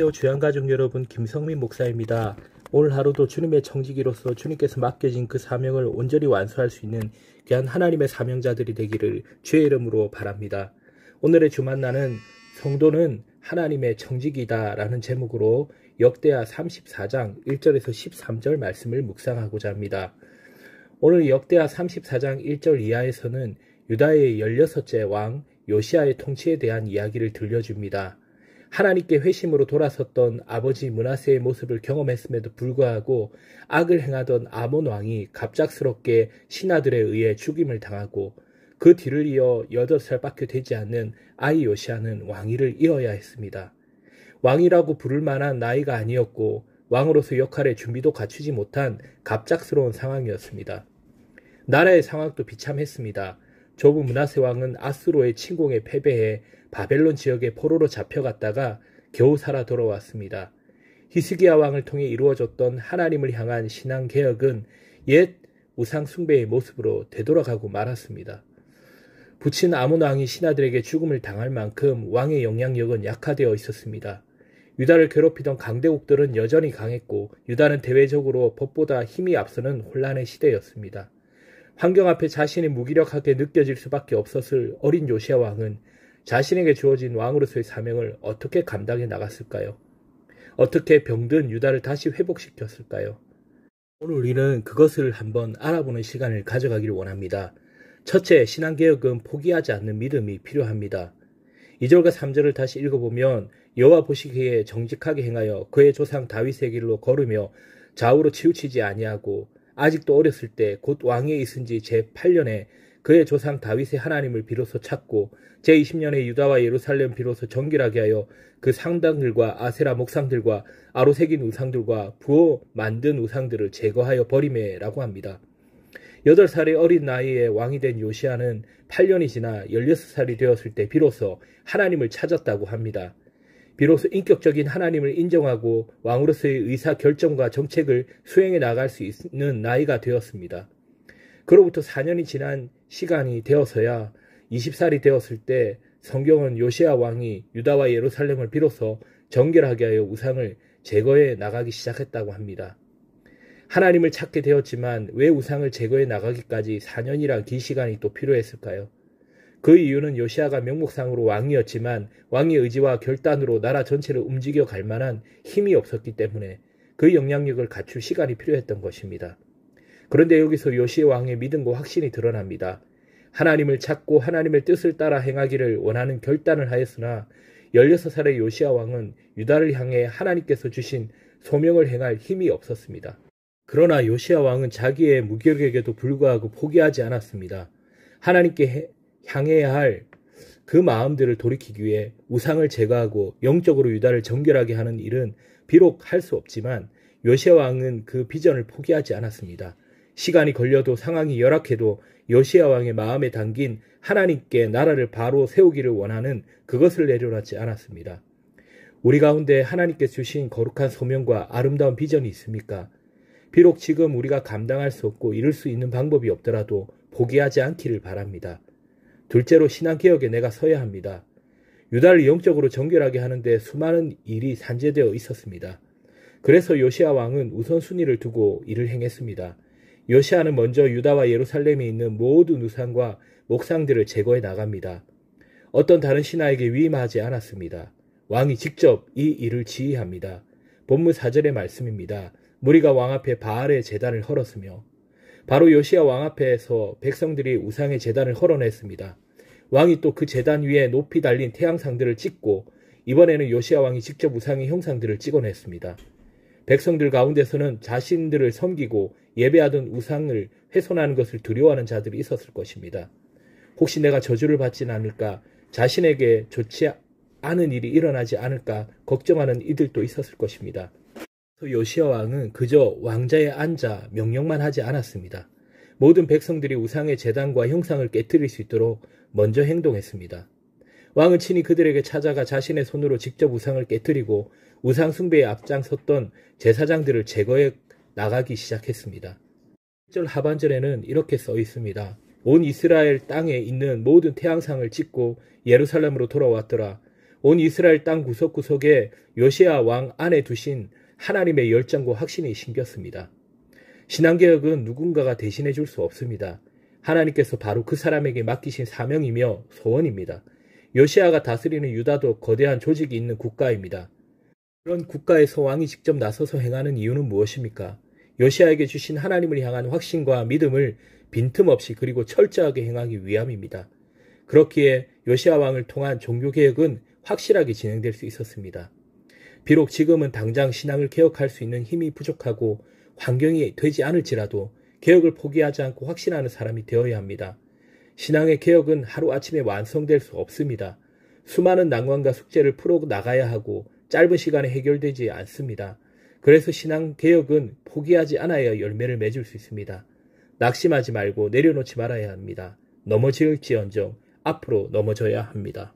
안녕하세요. 주양가족 여러분, 김성민 목사입니다. 오늘 하루도 주님의 청지기로서 주님께서 맡겨진 그 사명을 온전히 완수할 수 있는 귀한 하나님의 사명자들이 되기를 주의 이름으로 바랍니다. 오늘의 주만나는 성도는 하나님의 청지기다 라는 제목으로 역대하 34장 1절에서 13절 말씀을 묵상하고자 합니다. 오늘 역대하 34장 1절 이하에서는 유다의 16째 왕 요시아의 통치에 대한 이야기를 들려줍니다. 하나님께 회심으로 돌아섰던 아버지 므낫세의 모습을 경험했음에도 불구하고 악을 행하던 아몬 왕이 갑작스럽게 신하들에 의해 죽임을 당하고 그 뒤를 이어 8살밖에 되지 않는 아이 요시아는 왕위를 이어야 했습니다. 왕이라고 부를 만한 나이가 아니었고 왕으로서 역할의 준비도 갖추지 못한 갑작스러운 상황이었습니다. 나라의 상황도 비참했습니다. 조부 므낫세 왕은 아수로의 침공에 패배해 바벨론 지역의 포로로 잡혀갔다가 겨우 살아 돌아왔습니다. 히스기야 왕을 통해 이루어졌던 하나님을 향한 신앙 개혁은 옛 우상 숭배의 모습으로 되돌아가고 말았습니다. 부친 아몬 왕이 신하들에게 죽음을 당할 만큼 왕의 영향력은 약화되어 있었습니다. 유다를 괴롭히던 강대국들은 여전히 강했고 유다는 대외적으로 법보다 힘이 앞서는 혼란의 시대였습니다. 환경 앞에 자신이 무기력하게 느껴질 수밖에 없었을 어린 요시아 왕은 자신에게 주어진 왕으로서의 사명을 어떻게 감당해 나갔을까요? 어떻게 병든 유다를 다시 회복시켰을까요? 오늘 우리는 그것을 한번 알아보는 시간을 가져가기를 원합니다. 첫째, 신앙개혁은 포기하지 않는 믿음이 필요합니다. 2절과 3절을 다시 읽어보면 여호와 보시기에 정직하게 행하여 그의 조상 다윗의 길로 걸으며 좌우로 치우치지 아니하고 아직도 어렸을 때 곧 왕위에 있은 지 제8년에 그의 조상 다윗의 하나님을 비로소 찾고 제20년에 유다와 예루살렘 비로소 정결하게 하여 그 상당들과 아세라 목상들과 아로새긴 우상들과 부어 만든 우상들을 제거하여 버리매라고 합니다. 8살의 어린 나이에 왕이 된 요시아는 8년이 지나 16살이 되었을 때 비로소 하나님을 찾았다고 합니다. 비로소 인격적인 하나님을 인정하고 왕으로서의 의사결정과 정책을 수행해 나갈 수 있는 나이가 되었습니다. 그로부터 4년이 지난 시간이 되어서야 20살이 되었을 때 성경은 요시아 왕이 유다와 예루살렘을 비로소 정결하게 하여 우상을 제거해 나가기 시작했다고 합니다. 하나님을 찾게 되었지만 왜 우상을 제거해 나가기까지 4년이란 긴 시간이 또 필요했을까요? 그 이유는 요시아가 명목상으로 왕이었지만 왕의 의지와 결단으로 나라 전체를 움직여 갈 만한 힘이 없었기 때문에 그 영향력을 갖출 시간이 필요했던 것입니다. 그런데 여기서 요시아 왕의 믿음과 확신이 드러납니다. 하나님을 찾고 하나님의 뜻을 따라 행하기를 원하는 결단을 하였으나 16살의 요시아 왕은 유다를 향해 하나님께서 주신 소명을 행할 힘이 없었습니다. 그러나 요시아 왕은 자기의 무기력에도 불구하고 포기하지 않았습니다. 하나님께 향해야 할 그 마음들을 돌이키기 위해 우상을 제거하고 영적으로 유다를 정결하게 하는 일은 비록 할 수 없지만 요시아 왕은 그 비전을 포기하지 않았습니다. 시간이 걸려도 상황이 열악해도 요시아 왕의 마음에 담긴 하나님께 나라를 바로 세우기를 원하는 그것을 내려놓지 않았습니다. 우리 가운데 하나님께서 주신 거룩한 소명과 아름다운 비전이 있습니까? 비록 지금 우리가 감당할 수 없고 이룰 수 있는 방법이 없더라도 포기하지 않기를 바랍니다. 둘째로 신앙개혁에 내가 서야 합니다. 유다를 영적으로 정결하게 하는데 수많은 일이 산재되어 있었습니다. 그래서 요시아 왕은 우선순위를 두고 일을 행했습니다. 요시아는 먼저 유다와 예루살렘에 있는 모든 우상과 목상들을 제거해 나갑니다. 어떤 다른 신하에게 위임하지 않았습니다. 왕이 직접 이 일을 지휘합니다. 본문 4절의 말씀입니다. 무리가 왕 앞에 바알의 제단을 헐었으며 바로 요시아 왕 앞에서 백성들이 우상의 제단을 헐어냈습니다. 왕이 또 그 제단 위에 높이 달린 태양상들을 찍고 이번에는 요시아 왕이 직접 우상의 형상들을 찍어냈습니다. 백성들 가운데서는 자신들을 섬기고 예배하던 우상을 훼손하는 것을 두려워하는 자들이 있었을 것입니다. 혹시 내가 저주를 받진 않을까, 자신에게 좋지 않은 일이 일어나지 않을까 걱정하는 이들도 있었을 것입니다. 요시아 왕은 그저 왕자에 앉아 명령만 하지 않았습니다. 모든 백성들이 우상의 제단과 형상을 깨뜨릴 수 있도록 먼저 행동했습니다. 왕은 친히 그들에게 찾아가 자신의 손으로 직접 우상을 깨뜨리고 우상 숭배에 앞장섰던 제사장들을 제거해 나가기 시작했습니다. 1절 하반절에는 이렇게 써 있습니다. 온 이스라엘 땅에 있는 모든 태양상을 찍고 예루살렘으로 돌아왔더라. 온 이스라엘 땅 구석구석에 요시야 왕 안에 두신 하나님의 열정과 확신이 심겼습니다. 신앙개혁은 누군가가 대신해 줄 수 없습니다. 하나님께서 바로 그 사람에게 맡기신 사명이며 소원입니다. 요시야가 다스리는 유다도 거대한 조직이 있는 국가입니다. 그런 국가에서 왕이 직접 나서서 행하는 이유는 무엇입니까? 요시야에게 주신 하나님을 향한 확신과 믿음을 빈틈없이 그리고 철저하게 행하기 위함입니다. 그렇기에 요시야 왕을 통한 종교개혁은 확실하게 진행될 수 있었습니다. 비록 지금은 당장 신앙을 개혁할 수 있는 힘이 부족하고 환경이 되지 않을지라도 개혁을 포기하지 않고 확신하는 사람이 되어야 합니다. 신앙의 개혁은 하루아침에 완성될 수 없습니다. 수많은 난관과 숙제를 풀어 나가야 하고 짧은 시간에 해결되지 않습니다. 그래서 신앙 개혁은 포기하지 않아야 열매를 맺을 수 있습니다. 낙심하지 말고 내려놓지 말아야 합니다. 넘어질지언정 앞으로 넘어져야 합니다.